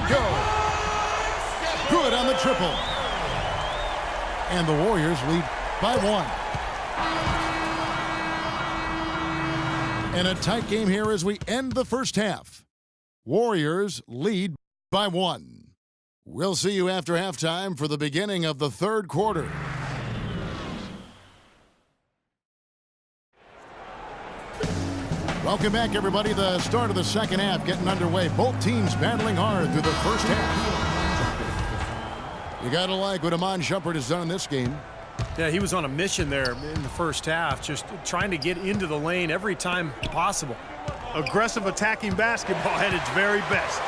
go. Good on the triple. And the Warriors lead by 1. And a tight game here as we end the first half. Warriors lead by 1. We'll see you after halftime for the beginning of the third quarter. Welcome back, everybody. The start of the second half getting underway. Both teams battling hard through the first half. You got to like what Iman Shumpert has done in this game. Yeah, he was on a mission there in the first half, just trying to get into the lane every time possible. Aggressive attacking basketball at its very best.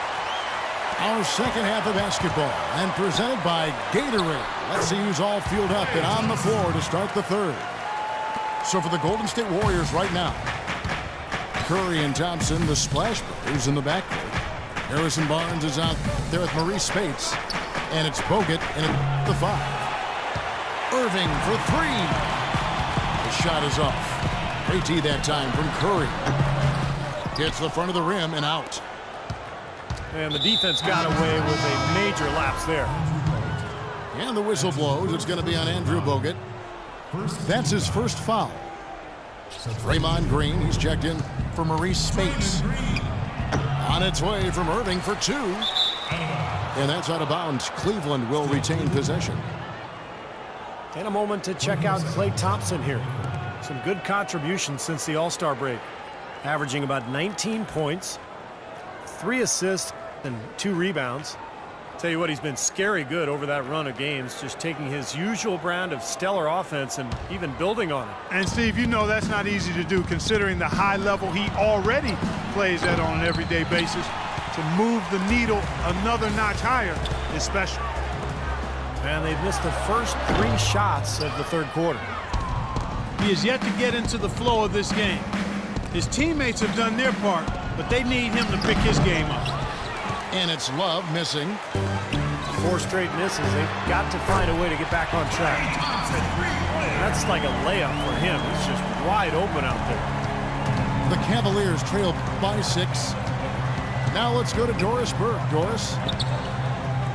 Our second half of basketball, and presented by Gatorade. Let's see who's all fueled up and on the floor to start the third. So for the Golden State Warriors right now, Curry and Thompson, the Splash Brothers in the backcourt. Harrison Barnes is out there with Maurice Spates, and it's Bogut in at the 5. Irving for 3. The shot is off. Great tee that time from Curry. Hits the front of the rim and out. And the defense got away with a major lapse there. And the whistle blows. It's going to be on Andrew Bogut. That's his first foul. Draymond Green, he's checked in for Maurice Spates. On its way from Irving for 2. And that's out of bounds. Cleveland will retain possession. And a moment to check out Klay Thompson here. Some good contributions since the All-Star break. Averaging about 19 points, 3 assists, and 2 rebounds. Tell you what, he's been scary good over that run of games, just taking his usual brand of stellar offense and even building on it. And Steve, you know that's not easy to do considering the high level he already plays at on an everyday basis. To move the needle another notch higher is special. And they've missed the first 3 shots of the third quarter. He is yet to get into the flow of this game. His teammates have done their part, but they need him to pick his game up. And it's Love missing. 4 straight misses. They've got to find a way to get back on track. That's like a layup for him. He's just wide open out there. The Cavaliers trail by 6. Now let's go to Doris Burke. Doris.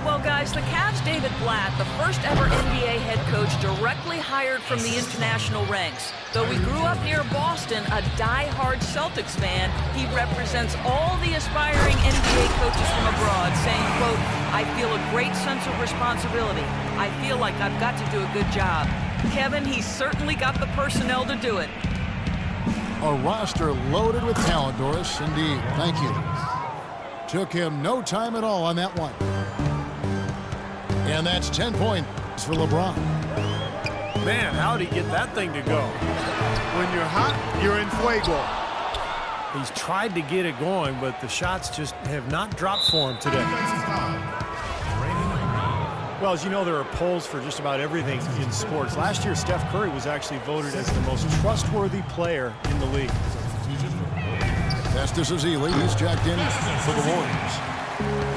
Well, guys, the Cavs' David Blatt, the first ever NBA head coach directly hired from the international ranks. Though we grew up near Boston, a die-hard Celtics fan, he represents all the aspiring NBA coaches from abroad, saying, quote, I feel a great sense of responsibility. I feel like I've got to do a good job. Kevin, he's certainly got the personnel to do it. A roster loaded with talent, Doris. Indeed. Thank you. Took him no time at all on that one. And that's 10 points for LeBron. Man, how'd he get that thing to go? When you're hot, you're in fuego. He's tried to get it going, but the shots just have not dropped for him today. Well, as you know, there are polls for just about everything in sports. Last year, Steph Curry was actually voted as the most trustworthy player in the league. Festus Ezeli, he's checked in for the Warriors.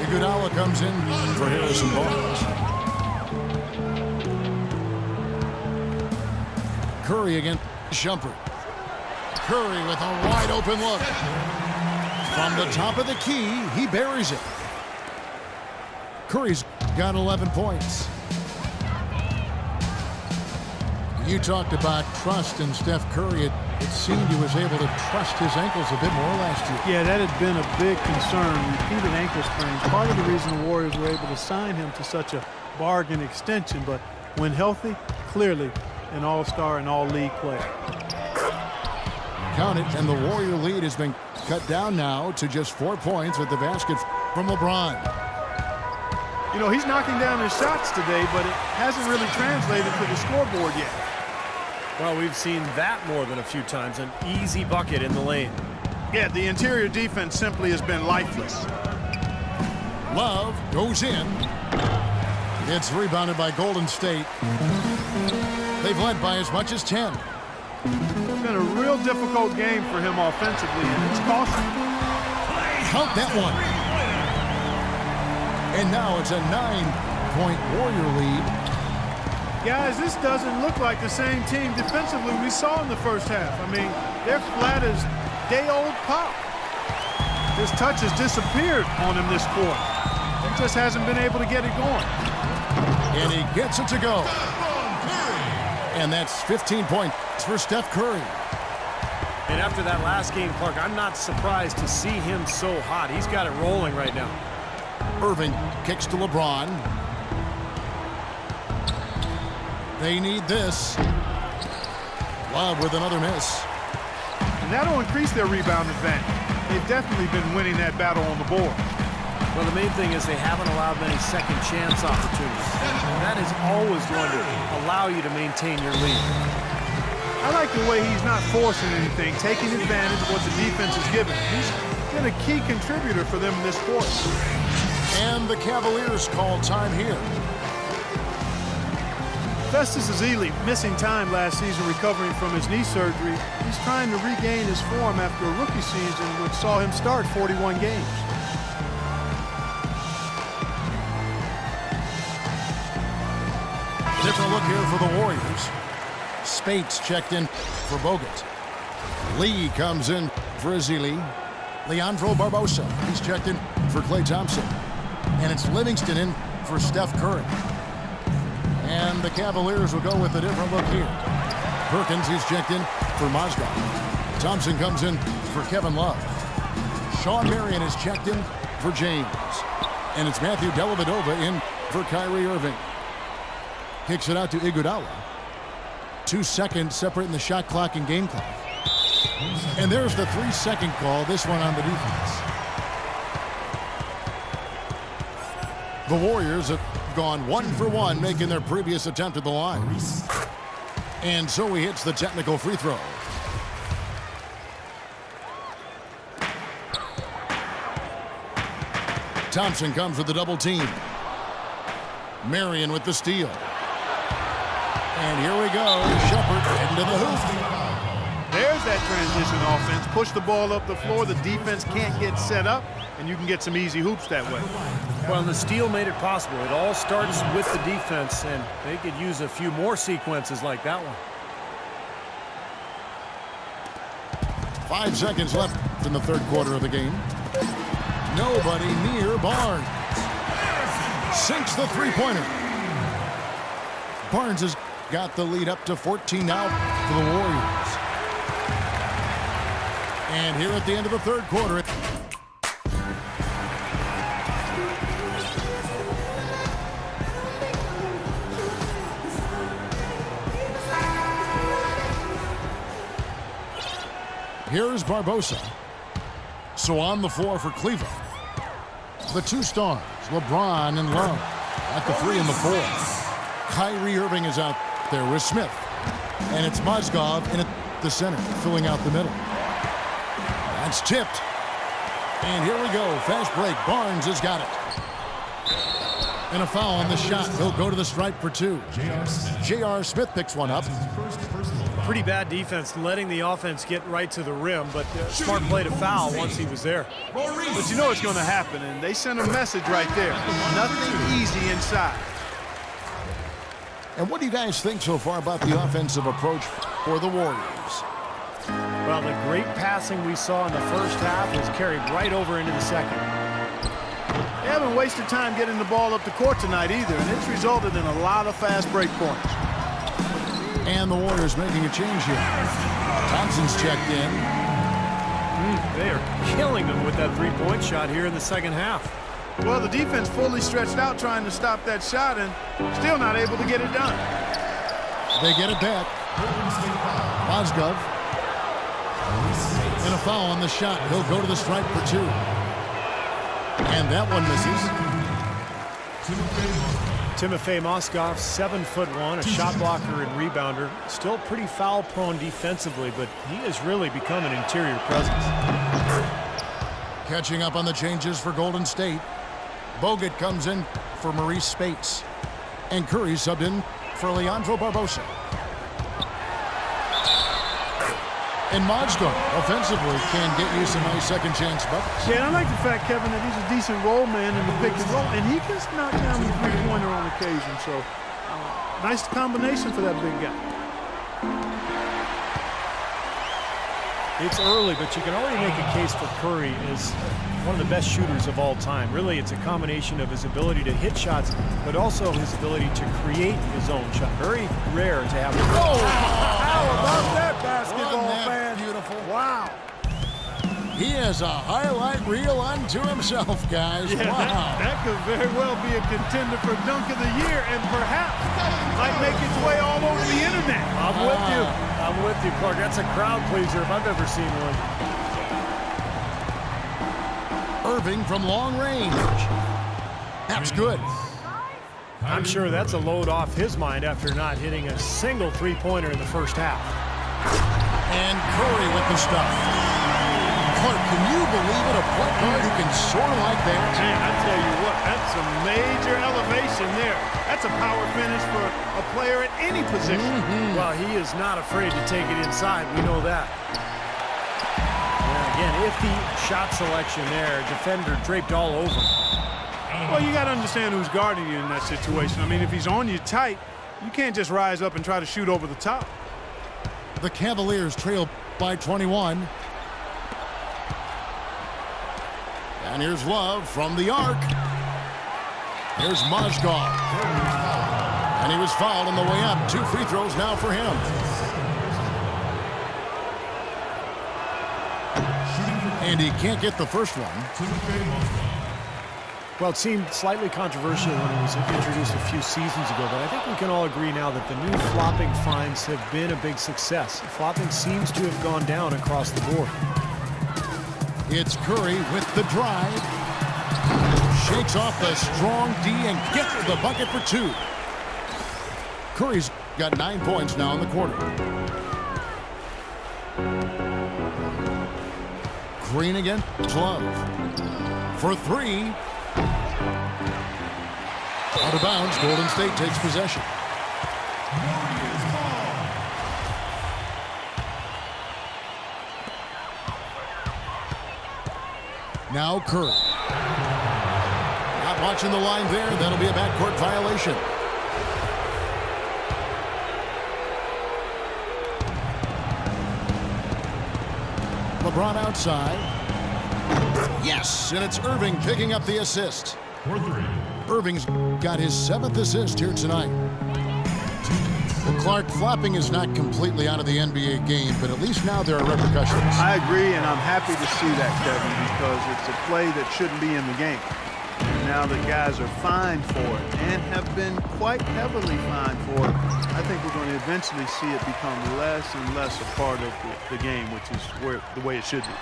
Iguodala comes in for Harrison Barnes. Curry against Shumpert. Curry with a wide open look. From the top of the key, he buries it. Curry's got 11 points. You talked about trust in Steph Curry. It seemed he was able to trust his ankles a bit more last year. Yeah, that had been a big concern. Repeated ankle sprains. Part of the reason the Warriors were able to sign him to such a bargain extension, but when healthy, clearly an all-star and all-league player. Count it, and the Warrior lead has been cut down now to just 4 points with the basket from LeBron. You know, he's knocking down his shots today, but it hasn't really translated to the scoreboard yet. Well, we've seen that more than a few times, an easy bucket in the lane. Yeah, the interior defense simply has been lifeless. Love goes in. It's rebounded by Golden State. They've led by as much as 10. It's been a real difficult game for him offensively, and it's costly. Count that one. And now it's a 9-point Warrior lead. Guys, this doesn't look like the same team defensively we saw in the first half. I mean, they're flat as day-old pop. His touch has disappeared on him this quarter. just hasn't been able to get it going. And he gets it to go. And that's 15 points for Steph Curry. And after that last game, Clark, I'm not surprised to see him so hot. He's got it rolling right now. Irving kicks to LeBron. They need this. Love with another miss. And that'll increase their rebound advantage. They've definitely been winning that battle on the board. Well, the main thing is they haven't allowed many second chance opportunities. And that is always going to allow you to maintain your lead. I like the way he's not forcing anything, taking advantage of what the defense is giving. He's been a key contributor for them in this quarter. And the Cavaliers call time here. Festus Ezeli missing time last season recovering from his knee surgery. He's trying to regain his form after a rookie season which saw him start 41 games. Different look here for the Warriors. Spates checked in for Bogut. Lee comes in for Ezeli. Leandro Barbosa, he's checked in for Klay Thompson. And it's Livingston in for Steph Curry. And the Cavaliers will go with a different look here. Perkins, he's checked in for Mozgov. Thompson comes in for Kevin Love. Sean Marion is checked in for James. And it's Matthew Dellavedova in for Kyrie Irving. Kicks it out to Iguodala. 2 seconds separating the shot clock and game clock. And there's the 3-second call, this one on the defense. The Warriors have gone 1 for 1, making their previous attempt at the line. And so he hits the technical free throw. Thompson comes with the double team. Marion with the steal. And here we go. Shepherd into the hoop. There's that transition offense. Push the ball up the floor. The defense can't get set up, and you can get some easy hoops that way. Well, the steal made it possible. It all starts with the defense, and they could use a few more sequences like that one. 5 seconds left in the third quarter of the game. Nobody near Barnes. Sinks the three-pointer. Barnes has got the lead up to 14 now for the Warriors. And here at the end of the third quarter. Here's Barbosa. So on the floor for Cleveland. The two stars, LeBron and Love, at the 3 and the 4. Kyrie Irving is out there with Smith. And it's Mozgov in at the center, filling out the middle. That's tipped. And here we go. Fast break. Barnes has got it. And a foul on the shot. He'll go to the stripe for 2. J.R. Smith picks one up. Pretty bad defense, letting the offense get right to the rim, but smart play to foul once he was there. But you know it's going to happen, and they sent a message right there. Nothing easy inside. And what do you guys think so far about the offensive approach for the Warriors? Well, the great passing we saw in the first half was carried right over into the second. They haven't wasted time getting the ball up the court tonight either, and it's resulted in a lot of fast break points. And the Warriors making a change here. Thompson's checked in. They are killing them with that three-point shot here in the second half. Well, the defense fully stretched out trying to stop that shot and still not able to get it done. They get it back. Mozgov. And a foul on the shot. He'll go to the stripe for 2. And that one misses. Timofey Mozgov, 7'1", a shot blocker and rebounder. Still pretty foul-prone defensively, but he has really become an interior presence. Catching up on the changes for Golden State. Bogut comes in for Maurice Spates. And Curry subbed in for Leandro Barbosa. And Mozgov, offensively, can get you some nice second-chance buckets. Yeah, and I like the fact, Kevin, that he's a decent roll man in the pick and roll, and he can knock down the three-pointer on occasion. So, nice combination for that big guy. It's early, but you can already make a case for Curry as one of the best shooters of all time. Really, it's a combination of his ability to hit shots, but also his ability to create his own shot. Very rare to have. Oh! How about that, basketball Wasn't that fan? beautiful? Wow. He has a highlight reel unto himself, guys. Yeah, Wow. that could very well be a contender for Dunk of the Year and perhaps might make its way all over the internet. I'm with you. I'm with you, Clark. That's a crowd pleaser if I've ever seen one. Irving from long range. That's good. I'm sure that's a load off his mind after not hitting a single three-pointer in the first half. And Curry with the stuff. Clark, can you believe it? A point guard who can soar like that? Man, I tell you what, that's some major elevation there. That's a power finish for a player at any position. Well, he is not afraid to take it inside. We know that. And again, iffy shot selection there. Defender draped all over him. Well, you got to understand who's guarding you in that situation. I mean, if he's on you tight, you can't just rise up and try to shoot over the top. The Cavaliers trail by 21. And here's Love from the arc. Here's Mozgov. And he was fouled on the way up. 2 free throws now for him. And he can't get the first one. Well, it seemed slightly controversial when it was introduced a few seasons ago, but I think we can all agree now that the new flopping fines have been a big success. Flopping seems to have gone down across the board. It's Curry with the drive. Shakes off the strong D and gets the bucket for 2. Curry's got 9 points now in the quarter. Green again. Love. For 3. Out of bounds. Golden State takes possession. Now Curry. Not watching the line there. That'll be a backcourt violation. LeBron outside. Yes, and it's Irving picking up the assist. Irving's got his 7th assist here tonight. Well, Clark, flopping is not completely out of the NBA game, but at least now there are repercussions. I agree, and I'm happy to see that, Kevin, because it's a play that shouldn't be in the game. And now the guys are fined for it and have been quite heavily fined for it. I think we're going to eventually see it become less and less a part of the game, which is the way it should be.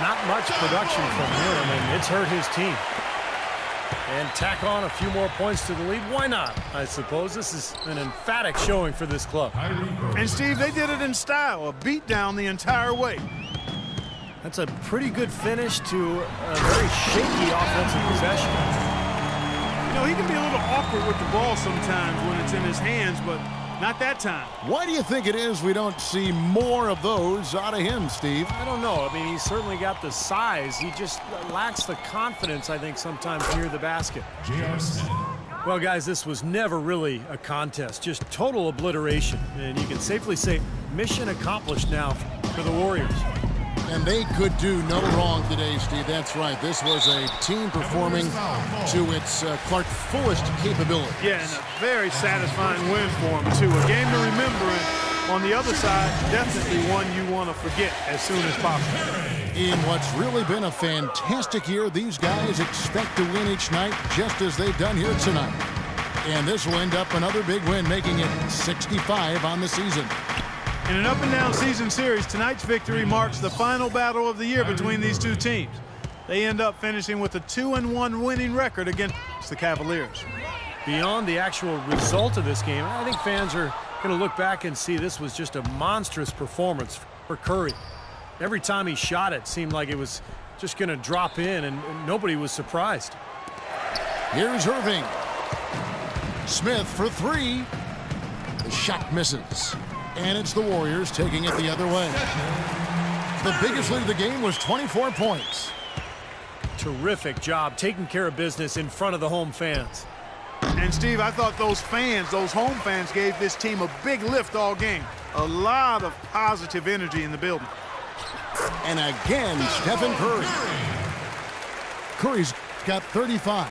Not much production from him, and it's hurt his team. And tack on a few more points to the lead. Why not? I suppose this is an emphatic showing for this club. And, Steve, they did it in style, a beat down the entire way. That's a pretty good finish to a very shaky offensive possession. You know, he can be a little awkward with the ball sometimes when it's in his hands, but not that time. Why do you think it is we don't see more of those out of him, Steve? I don't know. I mean, he's certainly got the size. He just lacks the confidence, I think, sometimes near the basket. Well, guys, this was never really a contest. Just total obliteration. And you can safely say mission accomplished now for the Warriors. And they could do no wrong today, Steve. That's right. This was a team performing to its Clark fullest capability. Yeah, and a very satisfying win for him, too. A game to remember, and on the other side, definitely one you want to forget as soon as possible. In what's really been a fantastic year, these guys expect to win each night just as they've done here tonight. And this will end up another big win, making it 65 on the season. In an up-and-down season series, tonight's victory marks the final battle of the year between these two teams. They end up finishing with a 2-1 winning record against the Cavaliers. Beyond the actual result of this game, I think fans are going to look back and see this was just a monstrous performance for Curry. Every time he shot it seemed like it was just going to drop in, and nobody was surprised. Here's Irving. Smith for 3. The shot misses. And it's the Warriors taking it the other way. The biggest lead of the game was 24 points. Terrific job taking care of business in front of the home fans. And, Steve, I thought those fans, those home fans, gave this team a big lift all game. A lot of positive energy in the building. And again, Stephen Curry. Curry's got 35.